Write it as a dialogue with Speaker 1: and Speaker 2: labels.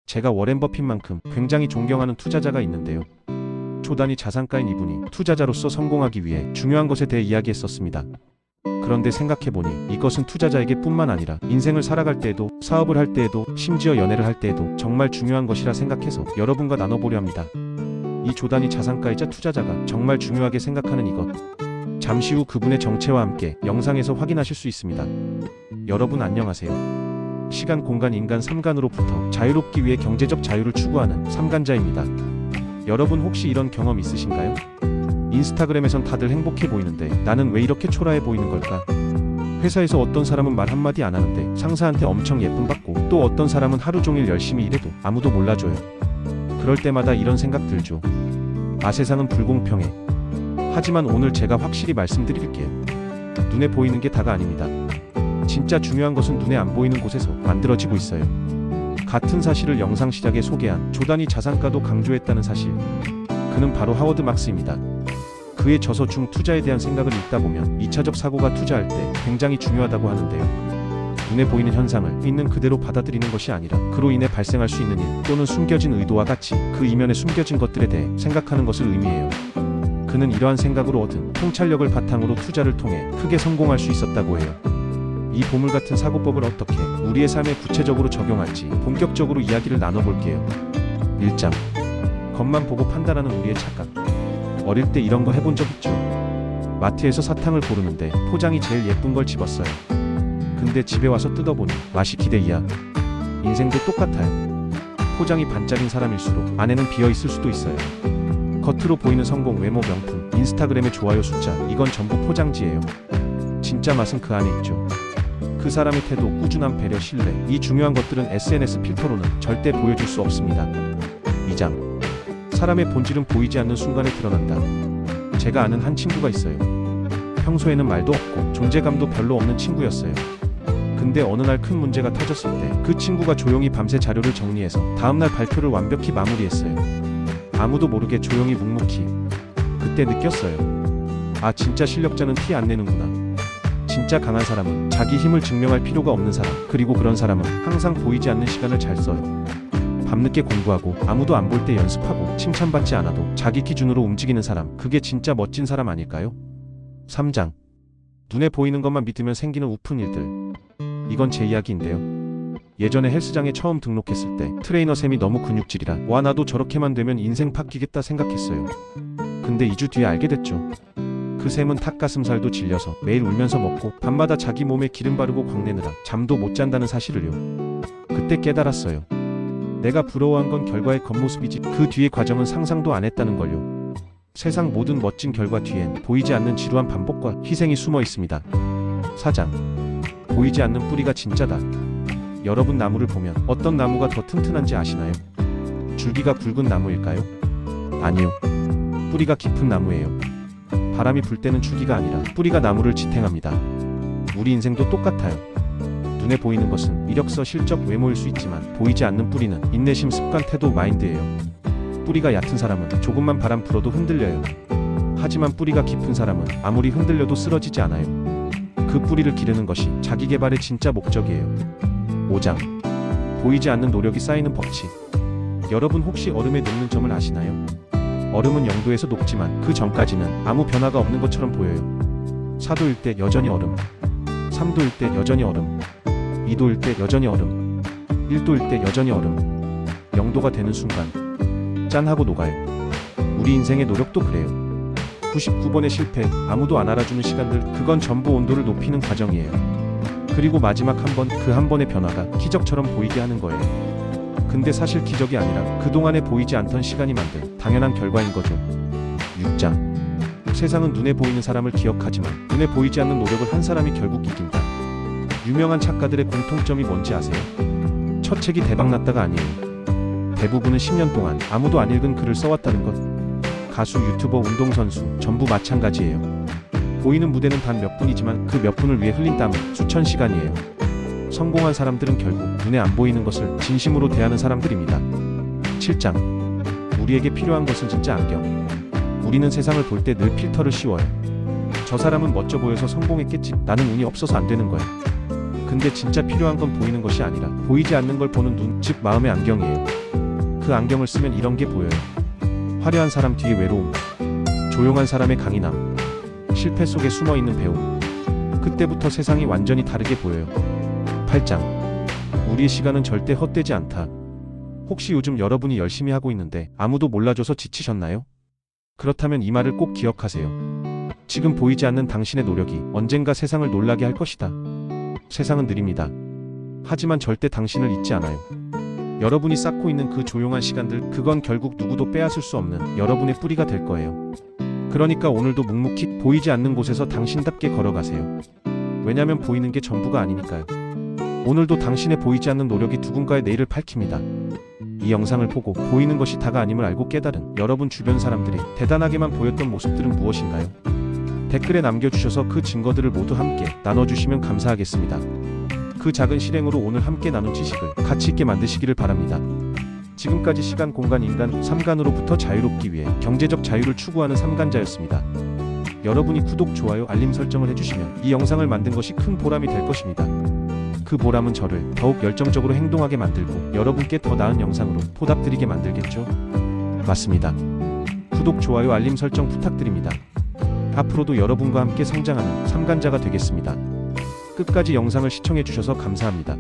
Speaker 1: 제가 워렌 버핏만큼 굉장히 존경하는 투자자가 있는데요. 초단위 자산가인 이분이 투자자로서 성공하기 위해 중요한 것에 대해 이야기했었습니다. 그런데 생각해보니 이것은 투자자에게 뿐만 아니라 인생을 살아갈 때에도, 사업을 할 때에도, 심지어 연애를 할 때에도 정말 중요한 것이라 생각해서 여러분과 나눠보려 합니다. 이 조단위 자산가이자 투자자가 정말 중요하게 생각하는 이것, 잠시 후 그분의 정체와 함께 영상에서 확인하실 수 있습니다. 여러분 안녕하세요. 시간, 공간, 인간 3간으로부터 자유롭기 위해 경제적 자유를 추구하는 3간자입니다. 여러분 혹시 이런 경험 있으신가요? 인스타그램에선 다들 행복해 보이는데 나는 왜 이렇게 초라해 보이는 걸까? 회사에서 어떤 사람은 말 한마디 안 하는데 상사한테 엄청 예쁨 받고, 또 어떤 사람은 하루 종일 열심히 일해도 아무도 몰라줘요. 그럴 때마다 이런 생각 들죠. 아, 세상은 불공평해. 하지만 오늘 제가 확실히 말씀드릴게요. 눈에 보이는 게 다가 아닙니다. 진짜 중요한 것은 눈에 안 보이는 곳에서 만들어지고 있어요. 같은 사실을 영상 시작에 소개한 조단위 자산가도 강조했다는 사실. 그는 바로 하워드 막스입니다. 그의 저서 중 투자에 대한 생각을 읽다 보면 2차적 사고가 투자할 때 굉장히 중요하다고 하는데요. 눈에 보이는 현상을 있는 그대로 받아들이는 것이 아니라 그로 인해 발생할 수 있는 일 또는 숨겨진 의도와 같이 그 이면에 숨겨진 것들에 대해 생각하는 것을 의미해요. 그는 이러한 생각으로 얻은 통찰력을 바탕으로 투자를 통해 크게 성공할 수 있었다고 해요. 이 보물 같은 사고법을 어떻게 우리의 삶에 구체적으로 적용할지 본격적으로 이야기를 나눠볼게요. 1장. 겉만 보고 판단하는 우리의 착각. 어릴 때 이런 거 해본 적 있죠? 마트에서 사탕을 고르는데 포장이 제일 예쁜 걸 집었어요. 근데 집에 와서 뜯어보니 맛이 기대 이하. 인생도 똑같아요. 포장이 반짝인 사람일수록 안에는 비어있을 수도 있어요. 겉으로 보이는 성공, 외모, 명품, 인스타그램의 좋아요 숫자, 이건 전부 포장지예요. 진짜 맛은 그 안에 있죠. 그 사람의 태도, 꾸준함, 배려, 신뢰, 이 중요한 것들은 SNS 필터로는 절대 보여줄 수 없습니다. 2장. 사람의 본질은 보이지 않는 순간에 드러난다. 제가 아는 한 친구가 있어요. 평소에는 말도 없고 존재감도 별로 없는 친구였어요. 근데 어느 날 큰 문제가 터졌을 때 그 친구가 조용히 밤새 자료를 정리해서 다음날 발표를 완벽히 마무리했어요. 아무도 모르게 조용히 묵묵히. 그때 느꼈어요. 아, 진짜 실력자는 티 안 내는구나. 진짜 강한 사람은 자기 힘을 증명할 필요가 없는 사람, 그리고 그런 사람은 항상 보이지 않는 시간을 잘 써요. 밤늦게 공부하고 아무도 안 볼 때 연습하고 칭찬받지 않아도 자기 기준으로 움직이는 사람, 그게 진짜 멋진 사람 아닐까요? 3장. 눈에 보이는 것만 믿으면 생기는 우픈 일들. 이건 제 이야기인데요. 예전에 헬스장에 처음 등록했을 때 트레이너 쌤이 너무 근육질이라 와, 나도 저렇게만 되면 인생 바뀌겠다 생각했어요. 근데 2주 뒤에 알게 됐죠. 그 쌤은 닭가슴살도 질려서 매일 울면서 먹고 밤마다 자기 몸에 기름 바르고 광내느라 잠도 못 잔다는 사실을요. 그때 깨달았어요. 내가 부러워한 건 결과의 겉모습이지 그 뒤의 과정은 상상도 안 했다는 걸요. 세상 모든 멋진 결과 뒤엔 보이지 않는 지루한 반복과 희생이 숨어 있습니다. 4장. 보이지 않는 뿌리가 진짜다. 여러분, 나무를 보면 어떤 나무가 더 튼튼한지 아시나요? 줄기가 굵은 나무일까요? 아니요. 뿌리가 깊은 나무예요. 바람이 불 때는 줄기가 아니라 뿌리가 나무를 지탱합니다. 우리 인생도 똑같아요. 눈에 보이는 것은 이력서, 실적, 외모일 수 있지만 보이지 않는 뿌리는 인내심, 습관, 태도, 마인드예요. 뿌리가 얕은 사람은 조금만 바람 불어도 흔들려요. 하지만 뿌리가 깊은 사람은 아무리 흔들려도 쓰러지지 않아요. 그 뿌리를 기르는 것이 자기 개발의 진짜 목적이에요. 5장. 보이지 않는 노력이 쌓이는 법칙. 여러분 혹시 얼음에 녹는 점을 아시나요? 얼음은 0도에서 녹지만 그 전까지는 아무 변화가 없는 것처럼 보여요. 4도일 때 여전히 얼음, 3도일 때 여전히 얼음, 2도일 때 여전히 얼음, 1도일 때 여전히 얼음, 0도가 되는 순간 짠 하고 녹아요. 우리 인생의 노력도 그래요. 99번의 실패, 아무도 안 알아주는 시간들, 그건 전부 온도를 높이는 과정이에요. 그리고 마지막 한 번, 그 한 번의 변화가 기적처럼 보이게 하는 거예요. 근데 사실 기적이 아니라 그동안에 보이지 않던 시간이 만든 당연한 결과인 거죠. 6장. 세상은 눈에 보이는 사람을 기억하지만 눈에 보이지 않는 노력을 한 사람이 결국 이긴다. 유명한 작가들의 공통점이 뭔지 아세요? 첫 책이 대박났다가 아니에요. 대부분은 10년 동안 아무도 안 읽은 글을 써왔다는 것. 가수, 유튜버, 운동선수 전부 마찬가지예요. 보이는 무대는 단 몇 분이지만 그 몇 분을 위해 흘린 땀은 수천 시간이에요. 성공한 사람들은 결국 눈에 안 보이는 것을 진심으로 대하는 사람들입니다. 7장. 우리에게 필요한 것은 진짜 안경. 우리는 세상을 볼 때 늘 필터를 씌워요. 저 사람은 멋져 보여서 성공했겠지, 나는 운이 없어서 안 되는 거야. 근데 진짜 필요한 건 보이는 것이 아니라 보이지 않는 걸 보는 눈, 즉 마음의 안경이에요. 그 안경을 쓰면 이런 게 보여요. 화려한 사람 뒤에 외로움, 조용한 사람의 강인함, 실패 속에 숨어있는 배움. 그때부터 세상이 완전히 다르게 보여요. 8장. 우리의 시간은 절대 헛되지 않다. 혹시 요즘 여러분이 열심히 하고 있는데 아무도 몰라줘서 지치셨나요? 그렇다면 이 말을 꼭 기억하세요. 지금 보이지 않는 당신의 노력이 언젠가 세상을 놀라게 할 것이다. 세상은 느립니다. 하지만 절대 당신을 잊지 않아요. 여러분이 쌓고 있는 그 조용한 시간들, 그건 결국 누구도 빼앗을 수 없는 여러분의 뿌리가 될 거예요. 그러니까 오늘도 묵묵히 보이지 않는 곳에서 당신답게 걸어가세요. 왜냐면 보이는 게 전부가 아니니까요. 오늘도 당신의 보이지 않는 노력이 누군가의 내일을 밝힙니다. 이 영상을 보고 보이는 것이 다가 아님을 알고 깨달은 여러분 주변 사람들이 대단하게만 보였던 모습들은 무엇인가요? 댓글에 남겨주셔서 그 증거들을 모두 함께 나눠주시면 감사하겠습니다. 그 작은 실행으로 오늘 함께 나눈 지식을 가치 있게 만드시기를 바랍니다. 지금까지 시간, 공간, 인간, 삼간으로부터 자유롭기 위해 경제적 자유를 추구하는 삼간자였습니다. 여러분이 구독, 좋아요, 알림 설정을 해주시면 이 영상을 만든 것이 큰 보람이 될 것입니다. 그 보람은 저를 더욱 열정적으로 행동하게 만들고 여러분께 더 나은 영상으로 보답드리게 만들겠죠? 맞습니다. 구독, 좋아요, 알림 설정 부탁드립니다. 앞으로도 여러분과 함께 성장하는 삼간자가 되겠습니다. 끝까지 영상을 시청해주셔서 감사합니다.